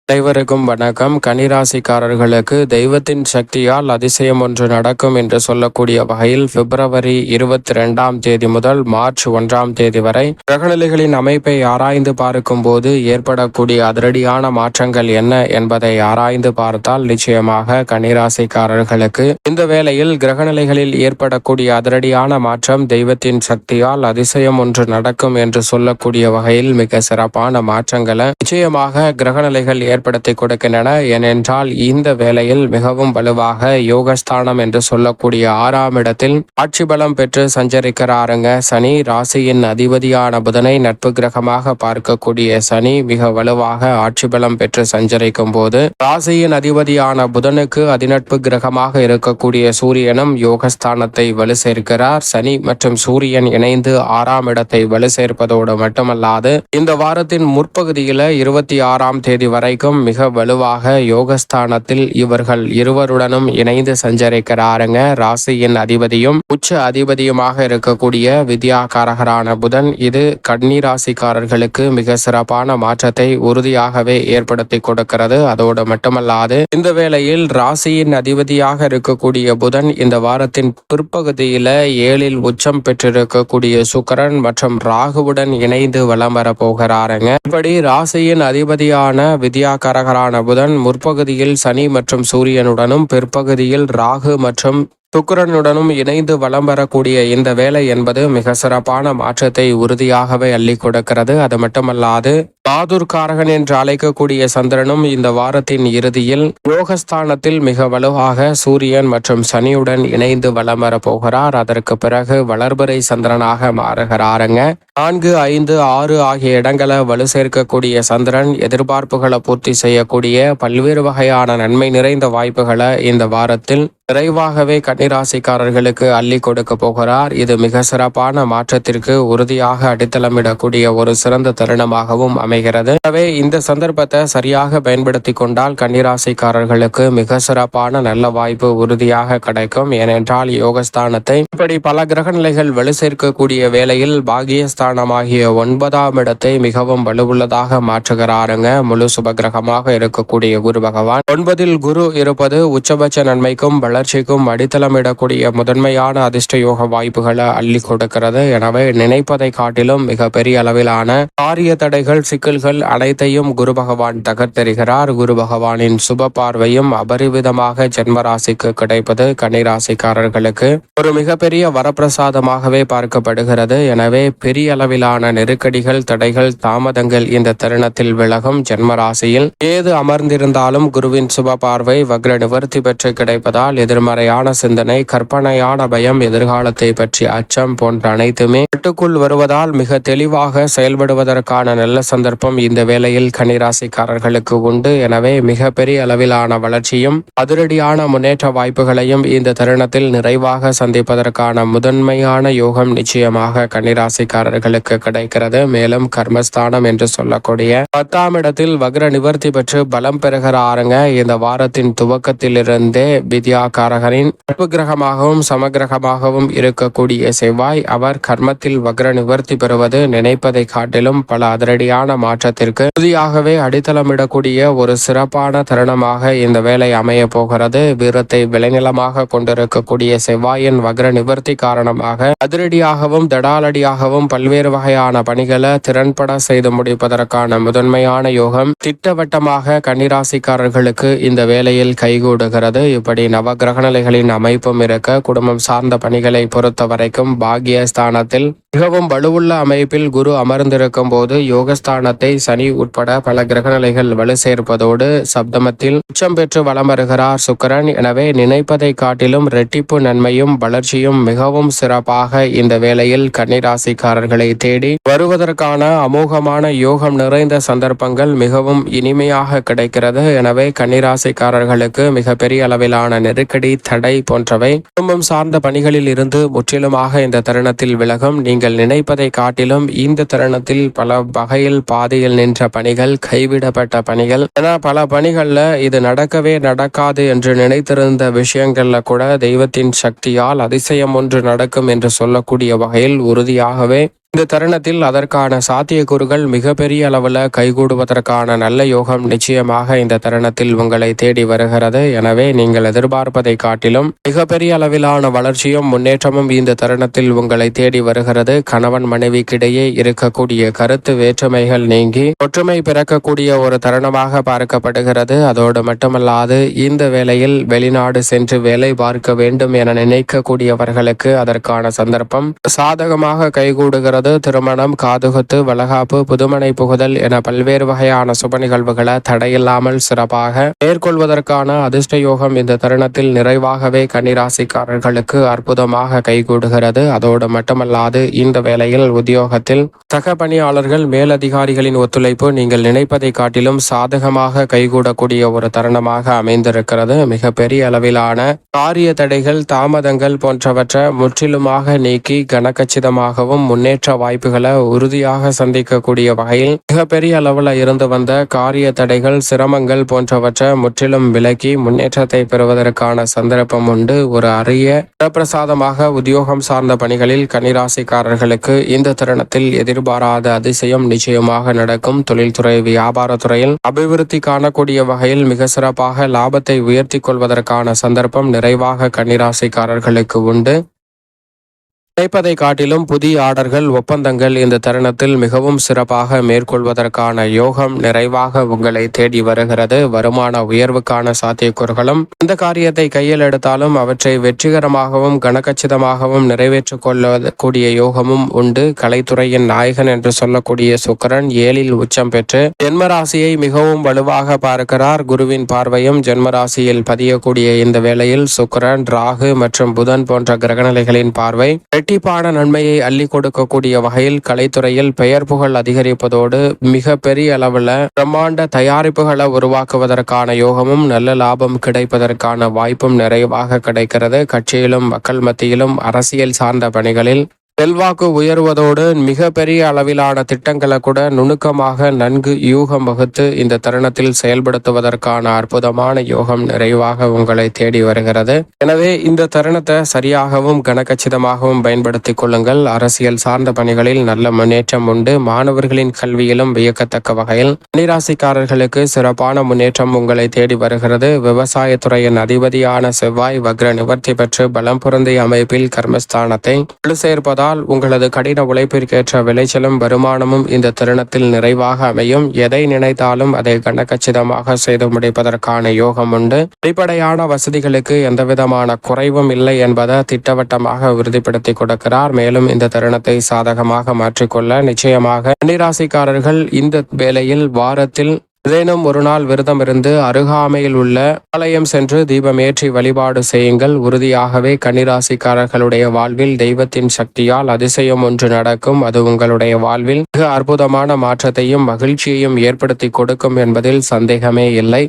அனைவருக்கும் வணக்கம். கன்னிராசிக்காரர்களுக்கு தெய்வத்தின் சக்தியால் அதிசயம் ஒன்று நடக்கும் என்று சொல்லக்கூடிய வகையில் பிப்ரவரி 22ஆம் தேதி முதல் மார்ச் 1ஆம் தேதி வரை கிரகநிலைகளின் அமைப்பை ஆராய்ந்து பார்க்கும் போது ஏற்படக்கூடிய அதிரடியான மாற்றங்கள் என்ன என்பதை ஆராய்ந்து பார்த்தால் நிச்சயமாக கன்னிராசிக்காரர்களுக்கு இந்த வேளையில் கிரகநிலைகளில் ஏற்படக்கூடிய அதிரடியான மாற்றம் தெய்வத்தின் சக்தியால் அதிசயம் ஒன்று நடக்கும் என்று சொல்லக்கூடிய வகையில் மிக சிறப்பான மாற்றங்களை நிச்சயமாக கிரகநிலைகள் ஏற்படுத்தி கொடுக்கின்றன. ஏனென்றால் இந்த வேளையில் மிகவும் வலுவாக யோகஸ்தானம் என்று சொல்லக்கூடிய 6ஆம் இடத்தில் ஆட்சி பலம் பெற்று சஞ்சரிக்கிறாருங்க சனி. ராசியின் அதிபதியான புதனை நட்பு கிரகமாக பார்க்கக்கூடிய சனி மிக வலுவாக ஆட்சி பலம் பெற்று சஞ்சரிக்கும் போது ராசியின் அதிபதியான புதனுக்கு அதிநட்பு கிரகமாக இருக்கக்கூடிய சூரியனும் யோகஸ்தானத்தை வலு சேர்க்கிறார். சனி மற்றும் சூரியன் இணைந்து 6ஆம் இடத்தை வலு சேர்ப்பதோடு மட்டுமல்லாது இந்த வாரத்தின் முற்பகுதியில 26ஆம் தேதி வரைக்கும் மிக வலுவாக யோகஸ்தானத்தில் இவர்கள் இருவருடனும் இணைந்து சஞ்சரிக்கிறாருங்க. ராசியின் அதிபதியும் உச்ச அதிபதியுமாக இருக்கக்கூடிய வித்யாகாரகரான புதன் இது கன்னிராசிக்காரர்களுக்கு மிக சிறப்பான மாற்றத்தை உறுதியாகவே ஏற்படுத்தி கொடுக்கிறது. அதோடு மட்டுமல்லாது இந்த வேளையில் ராசியின் அதிபதியாக இருக்கக்கூடிய புதன் இந்த வாரத்தின் பிற்பகுதியில 7இல் உச்சம் பெற்றிருக்கக்கூடிய சுக்கிரன் மற்றும் ராகுவுடன் இணைந்து வலம் வர போகிறாருங்க. இப்படி ராசியின் அதிபதியான வித்யாகாரகரான புதன் முற்பகுதியில் சனி மற்றும் சூரியனுடனும் பிற்பகுதியில் ராகு மற்றும் சுக்கிரனுடனும் இணைந்து வலம் வரக்கூடிய இந்த வேலை என்பது மிக சிறப்பான மாற்றத்தை உறுதியாகவே அள்ளி கொடுக்கிறது. அது மட்டுமல்லாது பாதுர்காரகன் என்று அழைக்கக்கூடிய சந்திரனும் இந்த வாரத்தின் இறுதியில் யோகஸ்தானத்தில் மிக வலுவாக சூரியன் மற்றும் சனியுடன் இணைந்து வலம் வர போகிறார். அதற்கு பிறகு வளர்பிறை சந்திரனாக மாறுகிறாருங்க. 4, 5, 6 ஆகிய இடங்களை வலு சேர்க்கக்கூடிய சந்திரன் எதிர்பார்ப்புகளை பூர்த்தி செய்யக்கூடிய பல்வேறு வகையான நன்மை நிறைந்த வாய்ப்புகளை இந்த வாரத்தில் விரைவாகவே கன்னிராசிக்காரர்களுக்கு அள்ளி கொடுக்க போகிறார். இது மிக சிறப்பான மாற்றத்திற்கு உறுதியாக அடித்தளமிடக்கூடிய ஒரு சிறந்த தருணமாகவும் அமைகிறது. எனவே இந்த சந்தர்ப்பத்தை சரியாக பயன்படுத்தி கொண்டால் கன்னிராசிக்காரர்களுக்கு மிக சிறப்பான நல்ல வாய்ப்பு உறுதியாக கிடைக்கும். ஏனென்றால் யோகஸ்தானத்தை இப்படி பல கிரக நிலைகள் வலு சேர்க்கக்கூடிய வேளையில் பாகியஸ்தானமாகிய 9ஆம் இடத்தை மிகவும் வலுவுள்ளதாக மாற்றுகிறாருங்க. முழு சுபகிரகமாக இருக்கக்கூடிய குரு பகவான் 9இல் குரு இருப்பது உச்சபட்ச நன்மைக்கும் வளர்ச்சிக்கும் அடித்தளமிடக்கூடிய முதன்மையான அதிர்ஷ்ட யோக வாய்ப்புகளை அள்ளி கொடுக்கிறது. எனவே நினைப்பதை காட்டிலும் மிக பெரிய அளவிலான காரிய தடைகள் சிக்கல்கள் அனைத்தையும் குரு பகவான் தகர்த்தெறிகிறார். குரு பகவானின் சுப பார்வையும் அபரிவிதமாக ஜென்மராசிக்கு கிடைப்பது கன்னிராசிக்காரர்களுக்கு ஒரு மிகப்பெரிய வரப்பிரசாதமாகவே பார்க்கப்படுகிறது. எனவே பெரிய அளவிலான நெருக்கடிகள் தடைகள் தாமதங்கள் இந்த தருணத்தில் விலகும். ஜென்மராசியில் ஏது அமர்ந்திருந்தாலும் குருவின் சுப பார்வை வக்ர நிவர்த்தி பெற்று கிடைப்பதால் எதிர்மறையான சிந்தனை கற்பனையான பயம் எதிர்காலத்தை பற்றி அச்சம் போன்ற அனைத்துமே கட்டுக்குள் வருவதால் மிக தெளிவாக செயல்படுவதற்கான நல்ல சந்தர்ப்பம் இந்த வேளையில் கன்னிராசிக்காரர்களுக்கு உண்டு. எனவே மிக பெரிய அளவிலான வளர்ச்சியும் அதிரடியான முன்னேற்ற வாய்ப்புகளையும் இந்த தருணத்தில் நிறைவாக சந்திப்பதற்கான முதன்மையான யோகம் நிச்சயமாக கன்னிராசிக்காரர்களுக்கு கிடைக்கிறது. மேலும் கர்மஸ்தானம் என்று சொல்லக்கூடிய 10ஆம் இடத்தில் வக்ர நிவர்த்தி பெற்று பலம் பெறுகிறாருங்க. இந்த வாரத்தின் துவக்கத்திலிருந்தே வித்யாகாரகனின் நட்பு கிரகமாகவும் சமகிரகமாகவும் இருக்கக்கூடிய செவ்வாய் அவர் கர்மத்தில் வக்ர நிவர்த்தி பெறுவது நினைப்பதை காட்டிலும் பல அதிரடியான மாற்றத்திற்கு உறுதியாகவே அடித்தளமிடக்கூடிய ஒரு சிறப்பான தருணமாக இந்த வேலை அமைய போகிறது. வீரத்தை விளைநிலமாக கொண்டிருக்கக்கூடிய செவ்வாயின் வக்ர நிவர்த்தி காரணமாக அதிரடியாகவும் தடாலடியாகவும் பல்வேறு வகையான பணிகளை திறன்பட செய்து முடிப்பதற்கான முதன்மையான யோகம் திட்டவட்டமாக கன்னிராசிக்காரர்களுக்கு இந்த வேளையில் கைகூடுகிறது. இப்படி நவ கிரகநிலைகளின் அமைப்பும் இருக்க குடும்பம் சார்ந்த பணிகளை பொறுத்த வரைக்கும் பாகியஸ்தானத்தில் மிகவும் வலுவுள்ள அமைப்பில் குரு அமர்ந்திருக்கும் போது யோகஸ்தானத்தை சனி உட்பட பல கிரகநிலைகள் வலு சேர்ப்பதோடு சப்தமத்தில் உச்சம் பெற்று வலம் வருகிறார் சுக்கிரன். எனவே நினைப்பதை காட்டிலும் இரட்டிப்பு நன்மையும் வளர்ச்சியும் மிகவும் சிறப்பாக இந்த வேளையில் கன்னிராசிக்காரர்களை தேடி வருவதற்கான அமோகமான யோகம் நிறைந்த சந்தர்ப்பங்கள் மிகவும் இனிமையாக கிடைக்கிறது. எனவே கன்னிராசிக்காரர்களுக்கு மிக பெரிய அளவிலான நெருக்கடி தடை போன்றவை குடும்பம் சார்ந்த பணிகளில் இருந்து முற்றிலுமாக இந்த தருணத்தில் விலகும். நீங்கள் நினைப்பதை காட்டிலும் இந்த தருணத்தில் பல வகையில் பாதையில் நின்ற பணிகள் கைவிடப்பட்ட பணிகள் என பல பணிகள்ல இது நடக்கவே நடக்காது என்று நினைத்திருந்த விஷயங்கள்ல கூட தெய்வத்தின் சக்தியால் அதிசயம் ஒன்று நடக்கும் என்று சொல்லக்கூடிய வகையில் உறுதியாகவே இந்த தருணத்தில் அதற்கான சாத்தியக்கூறுகள் மிகப்பெரிய அளவில் கைகூடுவதற்கான நல்ல யோகம் நிச்சயமாக இந்த தருணத்தில் உங்களை தேடி வருகிறது. எனவே நீங்கள் எதிர்பார்ப்பதை காட்டிலும் மிகப்பெரிய அளவிலான வளர்ச்சியும் முன்னேற்றமும் இந்த தருணத்தில் உங்களை தேடி வருகிறது. கணவன் மனைவிக்கிடையே இருக்கக்கூடிய கருத்து வேற்றுமைகள் நீங்கி ஒற்றுமை பிறக்கக்கூடிய ஒரு தருணமாக பார்க்கப்படுகிறது. அதோடு மட்டுமல்லாது இந்த வேளையில் வெளிநாடு சென்று வேலை பார்க்க வேண்டும் என நினைக்கக்கூடியவர்களுக்கு அதற்கான சந்தர்ப்பம் சாதகமாக கைகூடுகிறது. திருமணம், காதுகுத்து, வளகாப்பு, புதுமனை புகுதல் என பல்வேறு வகையான சுப நிகழ்வுகளை தடையில்லாமல் சிறப்பாக மேற்கொள்வதற்கான அதிர்ஷ்ட யோகம் இந்த தருணத்தில் நிறைவாகவே கன்னிராசிக்காரர்களுக்கு அற்புதமாக கைகூடுகிறது. அதோடு மட்டுமல்லாது இந்த வேளையில் உத்தியோகத்தில் சக பணியாளர்கள், மேலதிகாரிகளின் ஒத்துழைப்பு நீங்கள் நினைப்பதை காட்டிலும் சாதகமாக கைகூடக்கூடிய ஒரு தருணமாக அமைந்திருக்கிறது. மிக பெரிய அளவிலான காரிய தடைகள், தாமதங்கள் போன்றவற்றை முற்றிலுமாக நீக்கி கனகச்சிதமாகவும் முன்னேற்ற வாய்ப்புகளை உறுதியாக சந்திக்கக்கூடிய வகையில் மிகப்பெரிய அளவில் இருந்து வந்த காரிய தடைகள், சிரமங்கள் போன்றவற்றை முற்றிலும் விலக்கி முன்னேற்றத்தை பெறுவதற்கான சந்தர்ப்பம் உண்டு. ஒரு அரிய பிரசாதமாக உத்தியோகம் சார்ந்த பணிகளில் கன்னிராசிக்காரர்களுக்கு இந்த தருணத்தில் எதிர்பாராத அதிசயம் நிச்சயமாக நடக்கும். தொழில்துறை, வியாபாரத்துறையில் அபிவிருத்தி காணக்கூடிய வகையில் மிக சிறப்பாக லாபத்தை உயர்த்தி கொள்வதற்கான சந்தர்ப்பம் நிறைவாக கன்னிராசிக்காரர்களுக்கு உண்டு. நினைப்பதை காட்டிலும் புதிய ஆர்டர்கள், ஒப்பந்தங்கள் இந்த தருணத்தில் மிகவும் சிறப்பாக மேற்கொள்வதற்கான யோகம் நிறைவாக உங்களை தேடி வருகிறது. வருமான உயர்வுக்கான சாத்தியக்கூறுகளும் இந்த காரியத்தை கையில் எடுத்தாலும் அவற்றை வெற்றிகரமாகவும் கனகச்சிதமாகவும் நிறைவேற்றிக் கொள்ளக்கூடிய யோகமும் உண்டு. கலைத்துறையின் நாயகன் என்று சொல்லக்கூடிய சுக்கிரன் 7ல் உச்சம் பெற்று ஜென்மராசியை மிகவும் வலுவாக பார்க்கிறார். குருவின் பார்வையும் ஜென்மராசியில் பதியக்கூடிய இந்த வேளையில் சுக்கிரன், ராகு மற்றும் புதன் போன்ற கிரகநிலைகளின் பார்வை இரட்டிப்பான நன்மையை அள்ளி கொடுக்கக்கூடிய வகையில் கலைத்துறையில் பெயர் புகழ் அதிகரிப்பதோடு மிக பெரிய அளவில் பிரம்மாண்ட தயாரிப்புகளை உருவாக்குவதற்கான யோகமும் நல்ல லாபம் கிடைப்பதற்கான வாய்ப்பும் நிறைவாக கிடைக்கிறது. கட்சியிலும் மக்கள் மத்தியிலும் அரசியல் சார்ந்த பணிகளில் செல்வாக்கு உயர்வதோடு மிக பெரிய அளவிலான திட்டங்களை கூட நுணுக்கமாக நன்கு யூகம் வகுத்து இந்த தருணத்தில் செயல்படுத்துவதற்கான அற்புதமான யோகம் நிறைவாக உங்களை தேடி வருகிறது. எனவே இந்த தருணத்தை சரியாகவும் கனகச்சிதமாகவும் பயன்படுத்திக் கொள்ளுங்கள். அரசியல் சார்ந்த பணிகளில் நல்ல முன்னேற்றம் உண்டு. மாணவர்களின் கல்வியிலும் வியக்கத்தக்க வகையில் கன்னிராசிக்காரர்களுக்கு சிறப்பான முன்னேற்றம் உங்களை தேடி வருகிறது. விவசாயத்துறையின் அதிபதியான செவ்வாய் வக்ர நிவர்த்தி பெற்று பலம் பொருந்திய அமைப்பில் கர்மஸ்தானத்தை சேர்ப்பதால் உங்களது கடின உழைப்பிற்கேற்ற விளைச்சலும் வருமானமும் இந்த தருணத்தில் நிறைவாக அமையும். எதை நினைத்தாலும் அதை கனகச்சிதமாக செய்து முடிப்பதற்கான யோகம் உண்டு. அடிப்படையான வசதிகளுக்கு எந்தவிதமான குறைவும் இல்லை என்பதை திட்டவட்டமாக உறுதிப்படுத்தி கொடுக்கிறார். மேலும் இந்த தருணத்தை சாதகமாக மாற்றிக்கொள்ள நிச்சயமாக கன்னிராசிக்காரர்கள் இந்த வேளையில் வாரத்தில் ஏதேனும் ஒரு நாள் விரதம் இருந்து அருகாமையில் உள்ள ஆலயம் சென்று தீபமேற்றி வழிபாடு செய்யுங்கள். உறுதியாகவே கன்னிராசிக்காரர்களுடைய வாழ்வில் தெய்வத்தின் சக்தியால் அதிசயம் ஒன்று நடக்கும். அது உங்களுடைய வாழ்வில் மிக அற்புதமான மாற்றத்தையும் மகிழ்ச்சியையும் ஏற்படுத்தி கொடுக்கும் என்பதில் சந்தேகமே இல்லை.